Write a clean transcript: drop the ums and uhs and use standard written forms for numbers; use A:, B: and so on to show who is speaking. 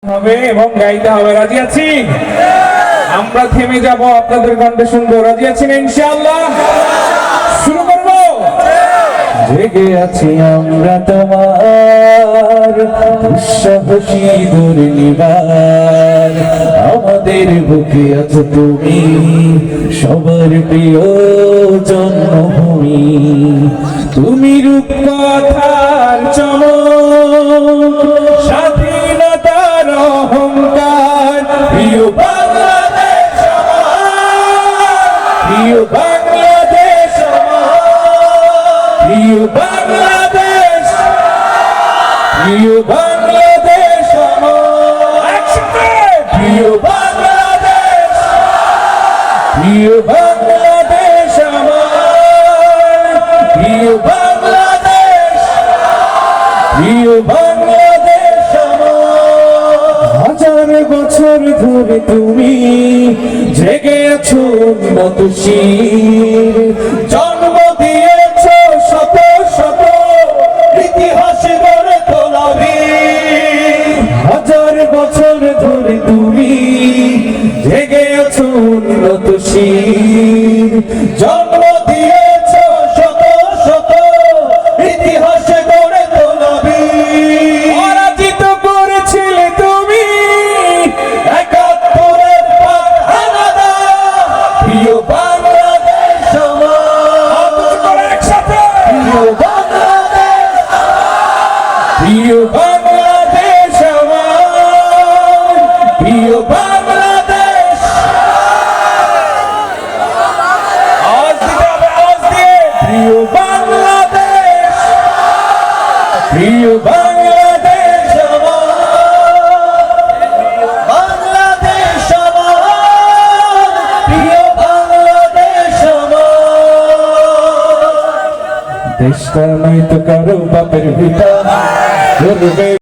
A: হবে এবং গাইতে হবে। রাজি আছি? আমরা থেমে যাব, আপনাদের কণ্ঠে শুনবো। রাজি আছেন ইনশাআল্লাহ? শুরু করব। জেগে আছি আমরা তোমার দুঃসাহসী দুর্নিবার, আমাদের বুকে আছো তুমি সবার প্রিয় জন্মভূমি। তুমি রূপকথার চমক, স্বাধীনতার অহংকার, প্রিয় বাংলাদেশ আমার, প্রিয় বাংলাদেশ আমার, প্রিয় বাংলাদেশ, প্রিয় বাংলাদেশ আমার, একসাথে প্রিয় বাংলাদেশ, প্রিয় বাংলাদেশ আমার, প্রিয় বাংলাদেশ, প্রিয় বাংলাদেশ আমার। হাজার বছর ধরে তুমি জেগে আছো নতশির, জন্ম দিয়েছ শত শত ইতিহাস গড়ে তোলা বীর। হাজার বছর ধরে তুমি জেগে আছো নতশির, জন্ম দিয়েছ শত শত ইতিহাস গড়ে তোলা বীর। পরাজিত করেছিলে তুমি একাত্তরের পাক হানাদা, প্রিয় বাংলাদেশ আমার, একসাথে প্রিয় বাংলাদেশ, প্রিয় বাংলাদেশ আমার, প্রিয় বাংলাদেশ। আওয়াজ দিতে হবে, আওয়াজ দিয়ে। প্রিয় বাংলাদেশ, প্রিয় বাংলাদেশ আমার, বাংলাদেশ আমার, প্রিয় বাংলাদেশ আমার। দেশটা নয়তো কারো বাপের ভিটা,